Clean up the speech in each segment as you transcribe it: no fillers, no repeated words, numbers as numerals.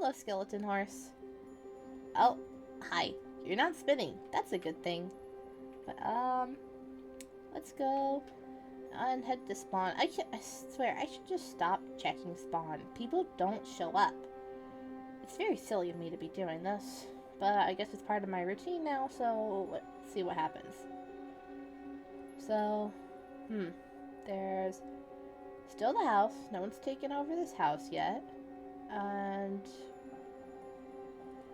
Hello, skeleton horse. Oh, hi. You're not spinning. That's a good thing. But, let's go and head to spawn. I swear, I should just stop checking spawn. People don't show up. It's very silly of me to be doing this. But I guess it's part of my routine now, so let's see what happens. So, there's still the house. No one's taken over this house yet. And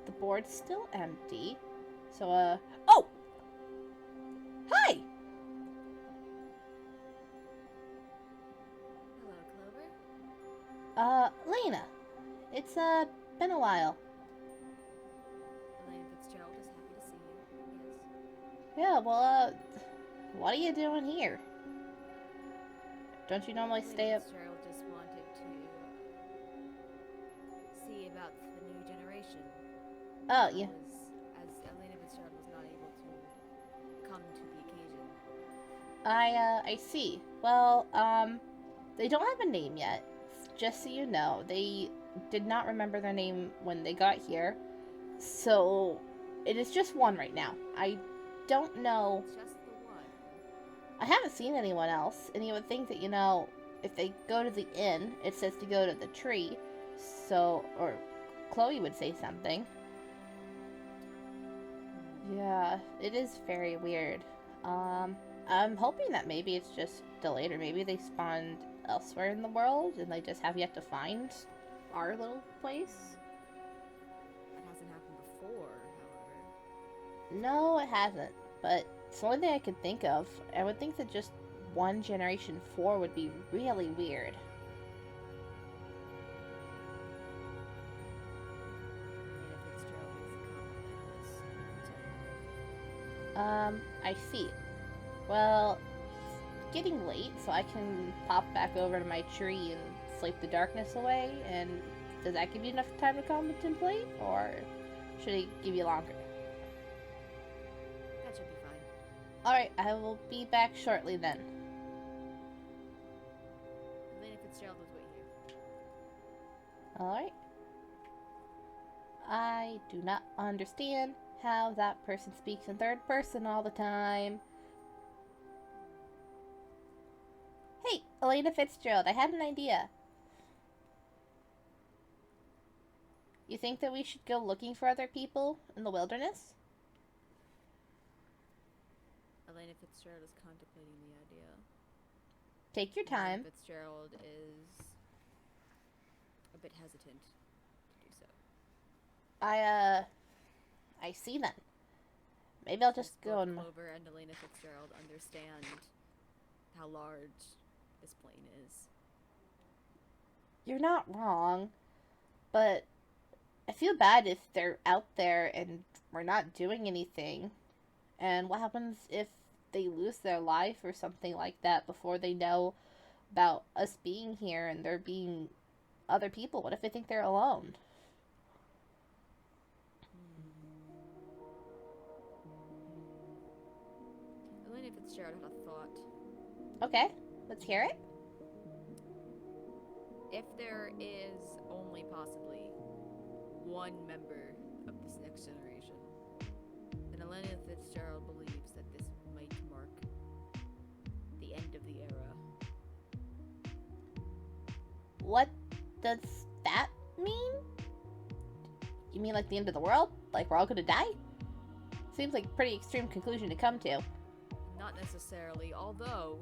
the board's still empty. So, oh! Hi! Hello, Clover. Lena. It's, been a while. Elania Fitzgerald is happy to see you. Yes. Yeah, well, what are you doing here? Don't you normally stay up? Fitzgerald just wanted to see about the new generation. Oh, yeah. As Elania Fitzgerald was not able to come to the occasion. I see. Well, they don't have a name yet. Just so you know, they did not remember their name when they got here. So, it is just one right now. I don't know. It's just the one. I haven't seen anyone else, and you would think that, you know, if they go to the inn, it says to go to the tree. So, or Chloe would say something. Yeah, it is very weird. I'm hoping that maybe it's just delayed, or maybe they spawned elsewhere in the world, and they just have yet to find our little place. That hasn't happened before, however. No, it hasn't, but it's the only thing I could think of. I would think that just one generation 4 would be really weird. Elania Fitzgerald is a common language. I see. Well, it's getting late, so I can pop back over to my tree and sleep the darkness away, and does that give you enough time to contemplate, or should I give you longer? That should be fine. Alright, I will be back shortly then. Elania Fitzgerald was waiting here. Alright. I do not understand how that person speaks in third person all the time. Hey, Elania Fitzgerald, I had an idea. You think that we should go looking for other people in the wilderness? Elania Fitzgerald is contemplating the idea. Take your time. Elania Fitzgerald is a bit hesitant to do so. I see then. Maybe I'll just go Both and... Clover and Elania Fitzgerald understand how large this plane is. You're not wrong, but I feel bad if they're out there and we're not doing anything. And what happens if they lose their life or something like that before they know about us being here and there being other people? What if they think they're alone? Elania Fitzgerald had a thought. Okay, let's hear it. If there is only possibly one member of this next generation, then Elania Fitzgerald believes that this might mark the end of the era. What does that mean? You mean like the end of the world? Like we're all gonna die? Seems like a pretty extreme conclusion to come to. Not necessarily, although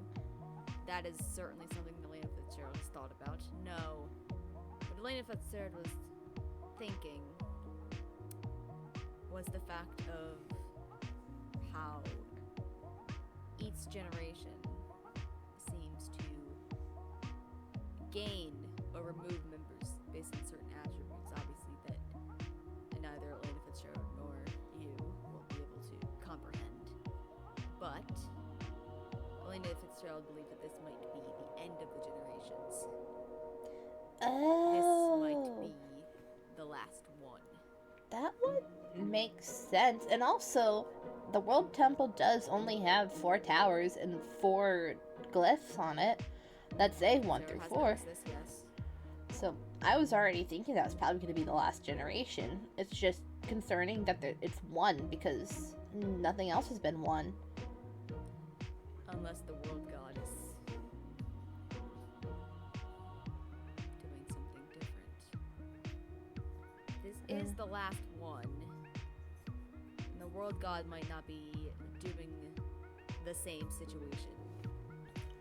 that is certainly something Elania Fitzgerald has thought about. No. What Elania Fitzgerald was thinking was the fact of how each generation seems to gain or remove members based on certain attributes, obviously, that neither Elania Fitzgerald nor you will be able to comprehend. But Elania Fitzgerald believed that this might be the end of the generations. Oh. This might be the last one. That would make sense. And also, the World Temple does only have 4 towers and 4 glyphs on it that say 1 through 4. This, yes. So I was already thinking that was probably going to be the last generation. It's just concerning that it's one because nothing else has been one. Unless the world god is doing something different. This is the last one. And the world god might not be doing the same situation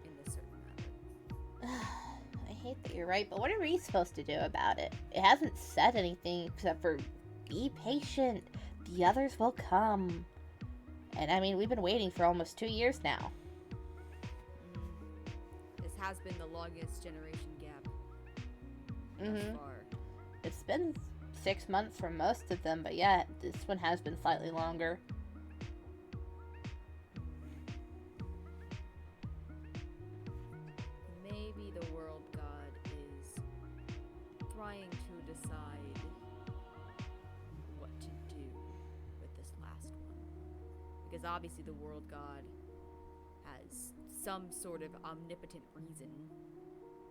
in this certain matter. I hate that you're right, but what are we supposed to do about it? It hasn't said anything except for be patient. The others will come. And I mean, we've been waiting for almost 2 years now. This has been the longest generation gap thus far. It's been 6 months for most of them, but yeah, this one has been slightly longer. Maybe the world god is trying to decide what to do with this last one. Because obviously the world god has some sort of omnipotent reason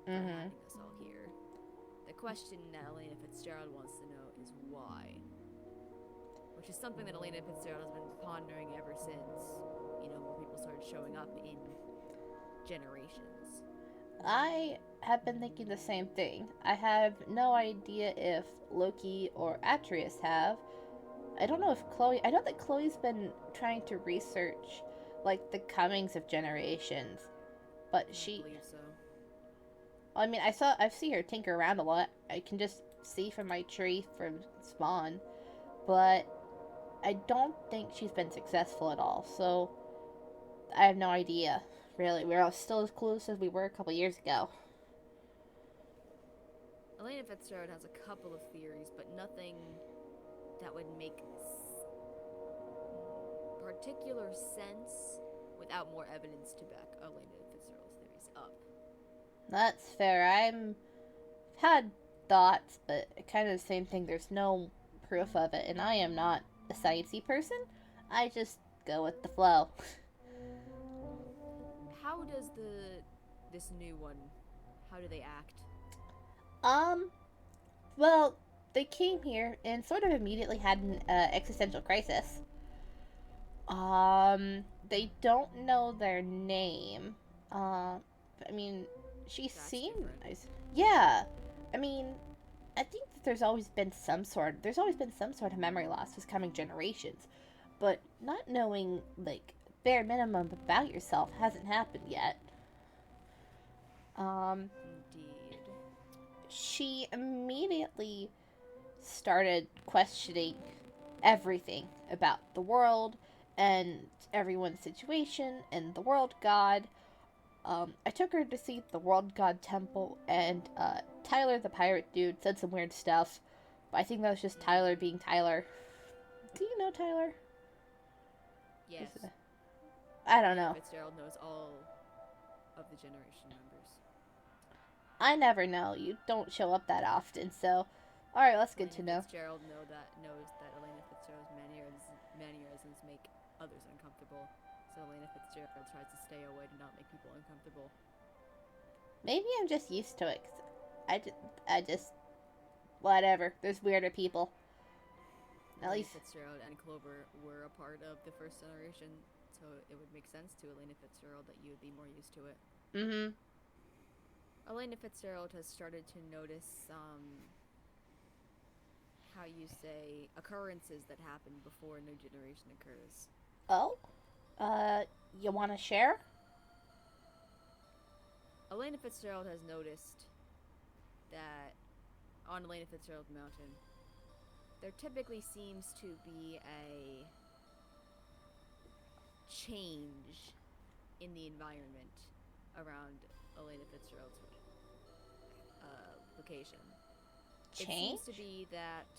for having us all here. The question that Elania Fitzgerald wants to know is why. Which is something that Elania Fitzgerald has been pondering ever since, more people started showing up in generations. I have been thinking the same thing. I have no idea if Loki or Atreus have. I don't know if Chloe... I know that Chloe's been trying to research, the comings of generations. But she... I believe so. I mean, I see her tinker around a lot. I can just see from my tree from spawn. But I don't think she's been successful at all. So, I have no idea. Really, we're all still as close as we were a couple years ago. Elania Fitzgerald has a couple of theories, but nothing that would make particular sense without more evidence to back Elania Fitzgerald's theories up. That's fair. I've had thoughts, but kind of the same thing. There's no proof of it, and I am not a sciencey person. I just go with the flow. How does this new one, how do they act? Well, they came here and sort of immediately had an existential crisis. They don't know their name. I mean, she seemed nice. Yeah. I mean, I think that there's always been some sort of memory loss with coming generations. But not knowing, bare minimum about yourself hasn't happened yet. Indeed. She immediately started questioning everything about the world and everyone's situation and the world god. I took her to see the world god temple, and Tyler the pirate dude said some weird stuff, but I think that was just Tyler being Tyler. Do you know Tyler? Yes. I don't know. Fitzgerald knows all of the generation members. I never know. You don't show up that often, so... Alright, that's good to know. Fitzgerald knows that Elania Fitzgerald's mannerisms make others uncomfortable, so Elania Fitzgerald tries to stay away to not make people uncomfortable. Maybe I'm just used to it, 'cause I just... Whatever. There's weirder people. At least... Fitzgerald and Clover were a part of the first generation, so it would make sense to Elania Fitzgerald that you would be more used to it. Mm-hmm. Elania Fitzgerald has started to notice, how you say, occurrences that happen before a new generation occurs. Oh? You want to share? Elania Fitzgerald has noticed that on Elania Fitzgerald Mountain, there typically seems to be a change in the environment around Elania Fitzgerald's location. Change? It seems to be that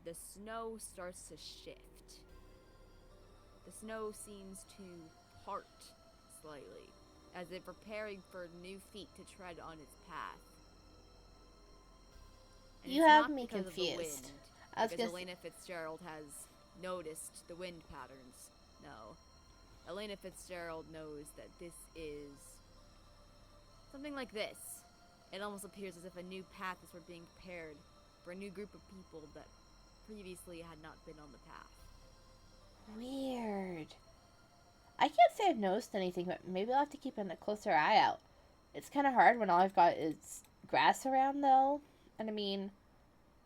the snow starts to shift. The snow seems to part slightly, as if preparing for new feet to tread on its path. And You it's have not me because of the confused. wind, because Elania Fitzgerald has noticed the wind patterns. No. Elania Fitzgerald knows that this is something like this. It almost appears as if a new path is being prepared for a new group of people that previously had not been on the path. Weird. I can't say I've noticed anything, but maybe I'll have to keep a closer eye out. It's kind of hard when all I've got is grass around, though. And I mean,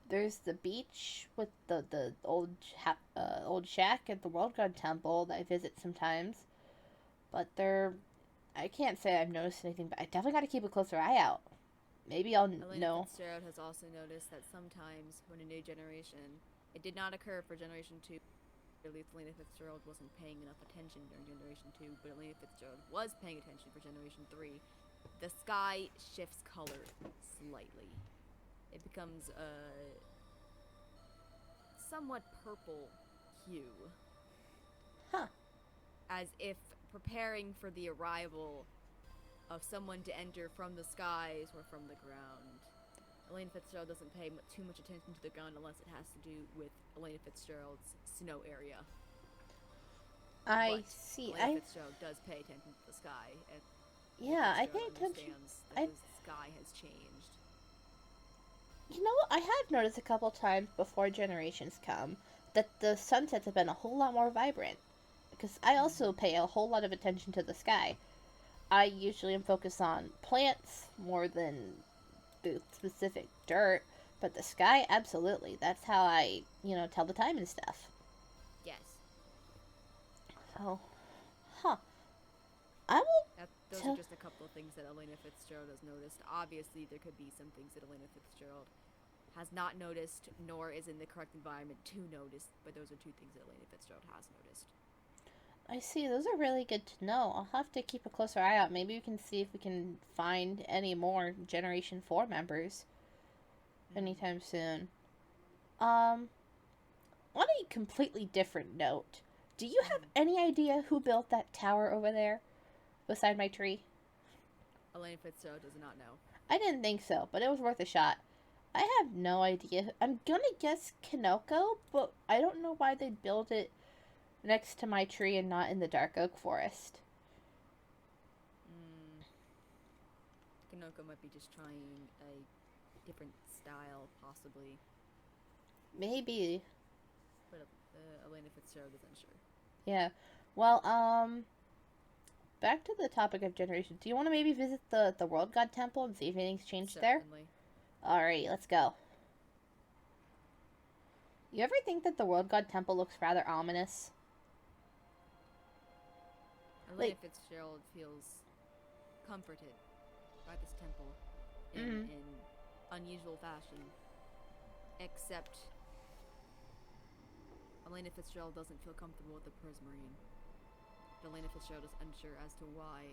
there's the beach with the old shack at the World God Temple that I visit sometimes. But I can't say I've noticed anything, but I definitely got to keep a closer eye out. Maybe I'll Elania know. Fitzgerald has also noticed that sometimes when a new generation, it did not occur for Generation 2. Elania Fitzgerald wasn't paying enough attention during Generation 2, but Elania Fitzgerald was paying attention for Generation 3. The sky shifts color slightly. It becomes a somewhat purple hue. Huh. As if preparing for the arrival of someone to enter from the skies or from the ground. Elania Fitzgerald doesn't pay too much attention to the ground unless it has to do with Elania Fitzgerald's snow area. I see. Elania Fitzgerald does pay attention to the sky. And yeah, I pay attention. That the sky has changed. You know, I have noticed a couple times before Generations come that the sunsets have been a whole lot more vibrant. Because I also pay a whole lot of attention to the sky. I usually am focused on plants more than the specific dirt, but the sky, absolutely. That's how I, tell the time and stuff. Yes. So, I will. Those are just a couple of things that Elania Fitzgerald has noticed. Obviously, there could be some things that Elania Fitzgerald has not noticed, nor is in the correct environment to notice, but those are two things that Elania Fitzgerald has noticed. I see. Those are really good to know. I'll have to keep a closer eye out. Maybe we can see if we can find any more Generation 4 members anytime soon. On a completely different note, do you have any idea who built that tower over there beside my tree? Elania Fitzgerald does not know. I didn't think so, but it was worth a shot. I have no idea. I'm gonna guess Kanoko, but I don't know why they'd build it next to my tree and not in the dark oak forest. Kanoko might be just trying a different style, possibly. Maybe. But Elania Fitzgerald is unsure. Yeah. Well, back to the topic of generations. Do you want to maybe visit the World God Temple and see if anything's changed Certainly. there? Alright, let's go. You ever think that the World God Temple looks rather ominous? Elania Fitzgerald feels comforted by this temple in unusual fashion. Except Elania Fitzgerald doesn't feel comfortable with the Prismarine. Elania Fitzgerald is unsure as to why.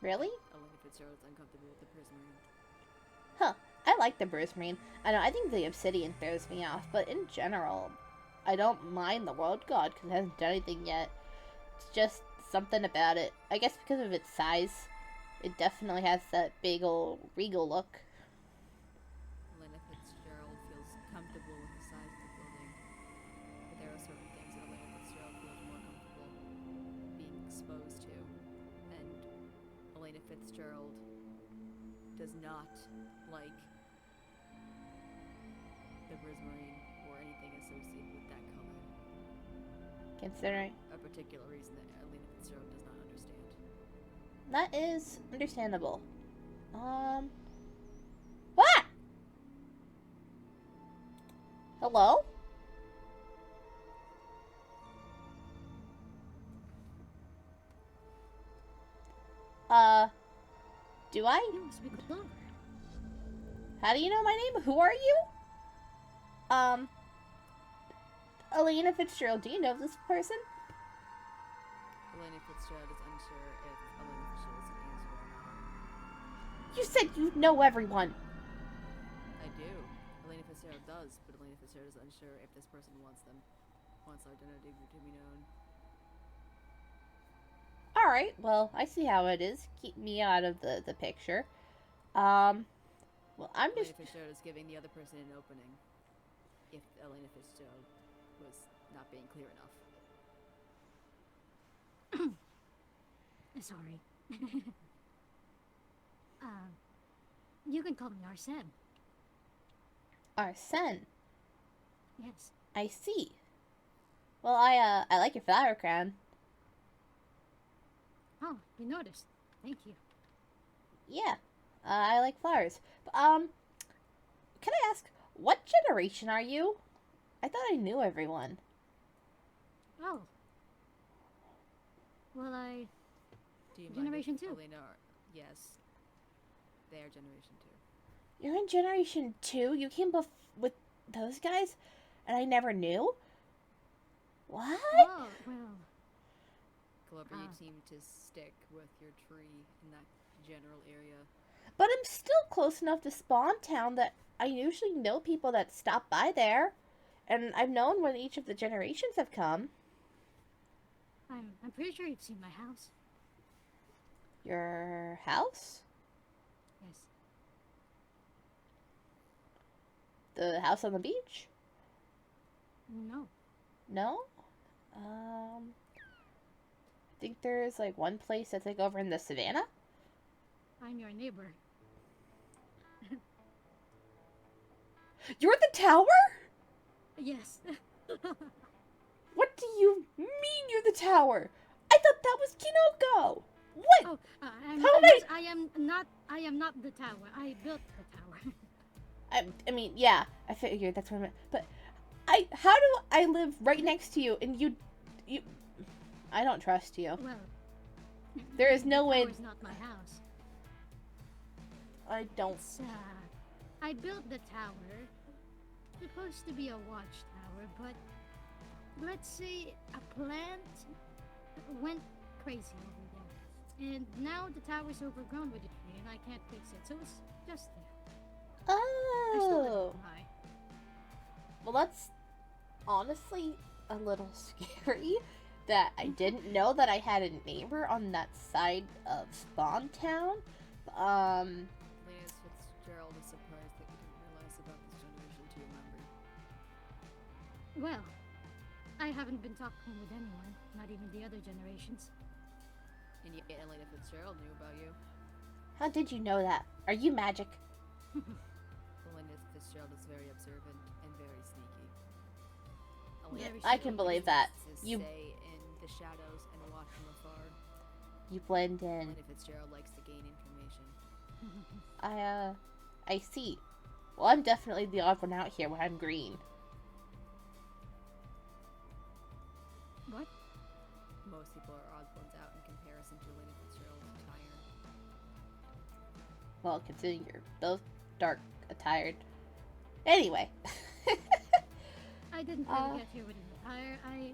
Really? Elania Fitzgerald is uncomfortable with the Prismarine. Huh. I like the Prismarine. I know, I think the Obsidian throws me off, but in general, I don't mind the World God because it hasn't done anything yet. It's just something about it. I guess because of its size, it definitely has that big old regal look. Elania Fitzgerald feels comfortable with the size of the building, but there are certain things that Elania Fitzgerald feels more comfortable being exposed to, and Elania Fitzgerald does not like the Prismarine or anything associated with that color. Considering A particular reason that Elania Fitzgerald does not understand. that is understandable. What? Hello? Do I? You must be Clover. How do you know my name? Who are you? Elania Fitzgerald, do you know this person? Elania Fitzgerald is unsure if Elania Fitzgerald is an answer or not. You said you know everyone. I do. Elania Fitzgerald does, but Elania Fitzgerald is unsure if this person wants our identity to be known. Alright, well, I see how it is. Keep me out of the picture. Well, I'm just... Elania Fitzgerald is giving the other person an opening if Elania Fitzgerald was not being clear enough. Sorry. You can call me Arsene. Arsene. Yes. I see. Well, I like your flower crown. Oh, you noticed. Thank you. Yeah, I like flowers. But, can I ask, what generation are you? I thought I knew everyone. Oh. Well, Do you Generation mind if 2. Elena yes. They are Generation 2. You're in Generation 2? You came with those guys? And I never knew? What? Oh, well. Clover, you seem to stick with your tree in that general area. But I'm still close enough to Spawn Town that I usually know people that stop by there. And I've known when each of the generations have come. I'm pretty sure you've seen my house. Your house? Yes. The house on the beach? No. No? I think there's like one place that's like over in the savannah. I'm your neighbor. You're the tower? Yes. What do you mean you're the tower? I thought that was Kinoko. What? Oh, I am not the tower. I built the tower. I mean, yeah, I figured that's what I meant. But how do I live right next to you and you, I don't trust you. Well, There is no way. It's not my house. I don't. It's, I built the tower. Supposed to be a watchtower, but let's say a plant went crazy over there. And now the tower's overgrown with a tree and I can't fix it, so it's just there. I still let Oh. it die. Well, that's honestly a little scary that I didn't know that I had a neighbor on that side of Spawn Town. Elania Fitzgerald is surprised that you didn't realize about this Generation 2 member. Well, I haven't been talking with anyone, not even the other generations. And yet Elania Fitzgerald knew about you. How did you know that? Are you magic? Elania Fitzgerald is very observant and very sneaky. Very I can believe that. You You stay in the shadows and watch from afar. you blend in. Elania Fitzgerald likes to gain information. I see. Well, I'm definitely the odd one out here when I'm green. What? Most people are odd ones out in comparison to Elania Fitzgerald's attire. Well, considering you're both dark attired. Anyway. I didn't really get here with an attire. I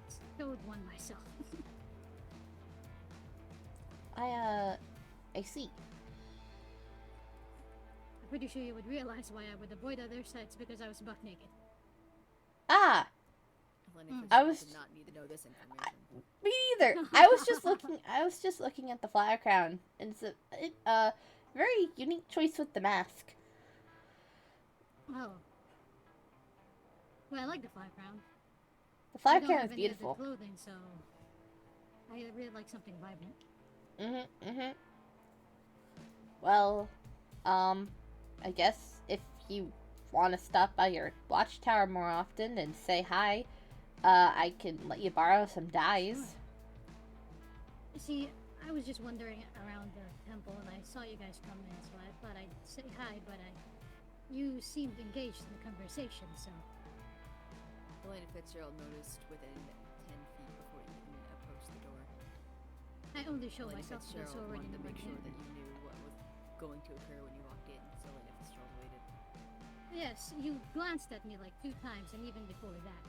stowed one myself. I see. I'm pretty sure you would realize why I would avoid other sites because I was buck naked. Ah! Elania I Fitzgerald was- did not need to know this information. Me neither. I was just looking at the flower crown. And it's a very unique choice with the mask. Oh. Well, I like the fly crown. The I flower don't crown have is any other beautiful. clothing, so I really like something vibrant. Well, I guess if you want to stop by your watchtower more often and say hi, I can let you borrow some dyes. See, I was just wandering around the temple and I saw you guys come in, so I thought I'd say hi, but you seemed engaged in the conversation, so... Elania Fitzgerald noticed within 10 feet before you even approached the door. I only show Elania myself to those who Fitzgerald already wanted to know make my sure name. that you knew what was going to occur when you walked in, so Elania Fitzgerald waited. Yes, you glanced at me like 2 times, and even before that.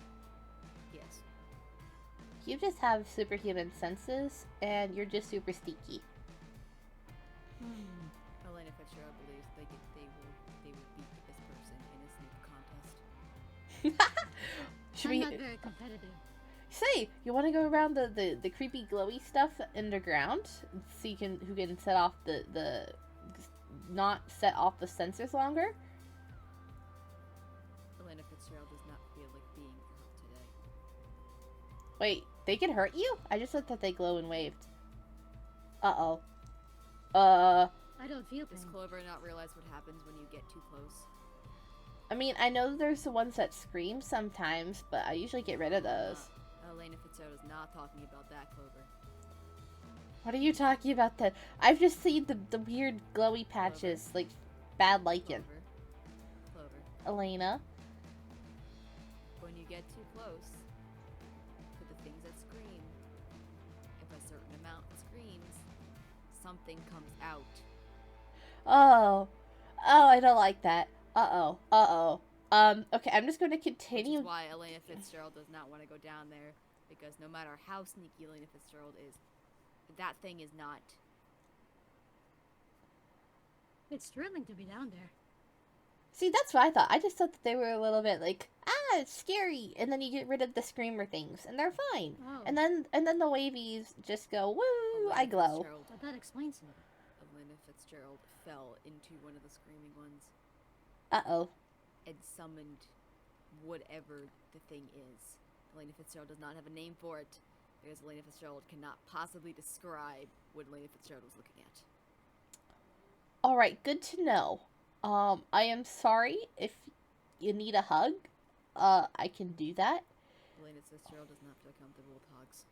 Yes. You just have superhuman senses, and you're just super sneaky. Elania Fitzgerald believes they will beat this person in a sneak contest. Should I'm we not very competitive. say you want to go around the creepy glowy stuff underground, see who can set off the not set off the sensors longer? Elania Fitzgerald does not feel like being hurt today. Wait, they can hurt you? I just thought that they glow and waved. Uh-oh. I don't feel Does pain. Clover not realize what happens when you get too close? I mean, I know there's the ones that scream sometimes, but I usually get rid of those. Elania Fitzgerald is not talking about that, Clover. What are you talking about then? I've just seen the weird glowy patches, like bad lichen. Clover. Elena. When you get too close to the things that scream, if a certain amount screams, something comes out. Oh. Oh, I don't like that. Uh-oh. Uh-oh. Okay, I'm just going to continue. Which is why Elania Fitzgerald does not want to go down there, because no matter how sneaky Elania Fitzgerald is, that thing is not. It's thrilling to be down there. See, that's what I thought. I just thought that they were a little bit like, it's scary, and then you get rid of the screamer things, and they're fine. Oh. And then the wavies just go, woo, I glow. But that explains it. Elania Fitzgerald fell into one of the screaming ones Uh-oh. and summoned whatever the thing is. Elania Fitzgerald does not have a name for it, because Elania Fitzgerald cannot possibly describe what Elania Fitzgerald was looking at. Alright, good to know. I am sorry if you need a hug. I can do that. Elania Fitzgerald does not feel comfortable with hugs.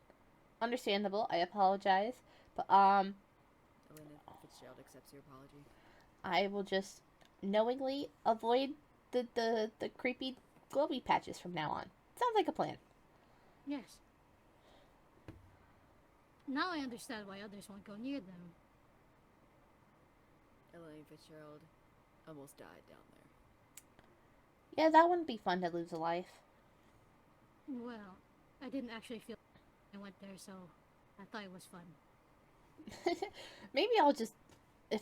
Understandable. I apologize. But, Elania Fitzgerald accepts your apology. I will just knowingly avoid the creepy glowy patches from now on. Sounds like a plan. Yes. Now I understand why others won't go near them. Elania Fitzgerald almost died down there. Yeah, that wouldn't be fun to lose a life. Well, I didn't actually feel I went there, so I thought it was fun. Maybe I'll just, as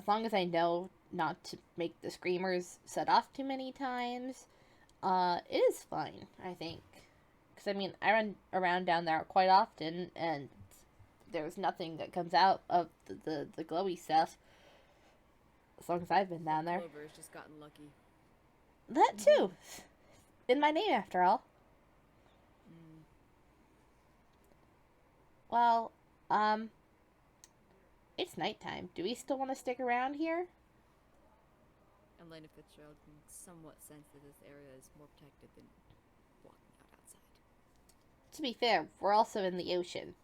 long as I know not to make the screamers set off too many times, it is fine, I think. Because, I mean, I run around down there quite often, and there's nothing that comes out of the glowy stuff. As long as I've been down there. Clover has just gotten lucky. That too! In my name, after all. Well, it's nighttime. Do we still want to stick around here? Elania Fitzgerald can somewhat sense that this area is more protected than walking out outside. To be fair, we're also in the ocean.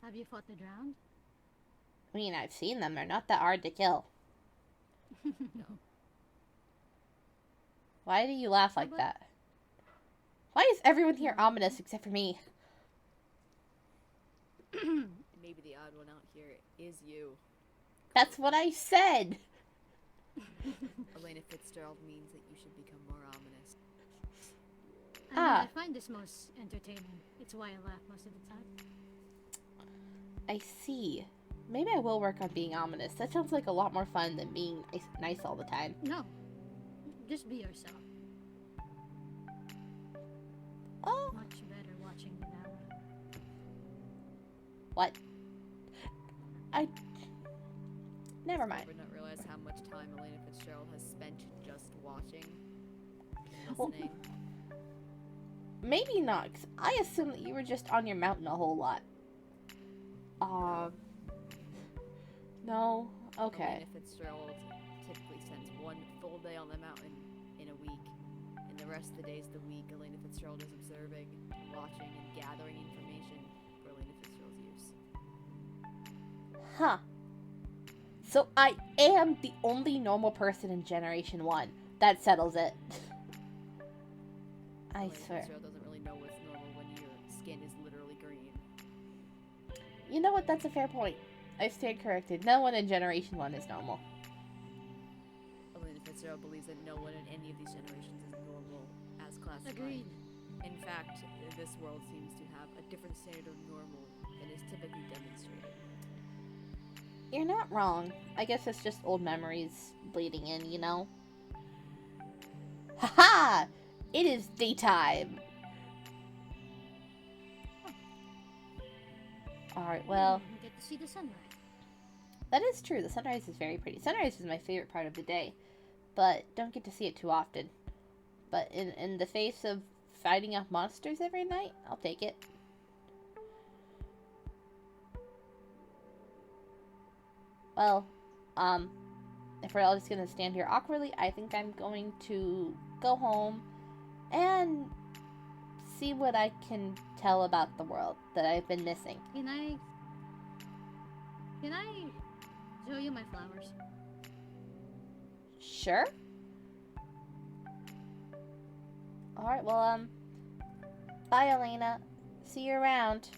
Have you fought the drowned? I mean, I've seen them. They're not that hard to kill. No. Why do you laugh like that? Why is everyone here ominous except for me? Maybe the odd one out here is you. That's what I said! Elania Fitzgerald means that you should become more ominous. I mean, I find this most entertaining. It's why I laugh most of the time. I see. Maybe I will work on being ominous. That sounds like a lot more fun than being nice all the time. No. Just be yourself. Oh. Much better watching the now. What? Never mind. I would not realize how much time Elania Fitzgerald has spent just watching, Well, listening. Maybe not, 'cause I assumed that you were just on your mountain a whole lot. No? Okay. Elania Fitzgerald typically spends one full day on the mountain in a week, and the rest of the days of the week, Elania Fitzgerald is observing, watching, and gathering information for Elania Fitzgerald's use. Huh. So I am the only normal person in Generation 1. That settles it. I Elania swear. Fitzgerald doesn't really know what's normal when your skin is literally green. You know what? That's a fair point. I stand corrected. No one in Generation 1 is normal. Elania Fitzgerald believes that no one in any of these generations is normal as classified. Agreed. In fact, this world seems to have a different standard of normal than is typically demonstrated. You're not wrong. I guess it's just old memories bleeding in, you know? Haha! It is daytime! Alright, well, You get to see the sunrise. that is true. The sunrise is very pretty. Sunrise is my favorite part of the day, but don't get to see it too often. But in the face of fighting off monsters every night, I'll take it. Well, if we're all just gonna stand here awkwardly, I think I'm going to go home and see what I can tell about the world that I've been missing. Can I show you my flowers? Sure. Alright, well, bye, Elena. See you around.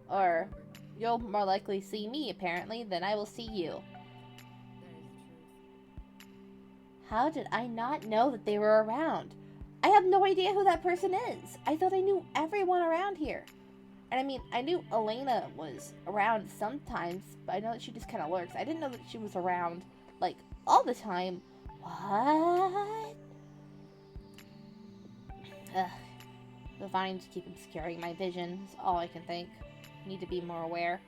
Or, you'll more likely see me, apparently, than I will see you. That is the truth. How did I not know that they were around? I have no idea who that person is. I thought I knew everyone around here. And I mean, I knew Elena was around sometimes, but I know that she just kind of lurks. I didn't know that she was around, like, all the time. What? Ugh. The vines keep obscuring my vision, is all I can think. Need to be more aware.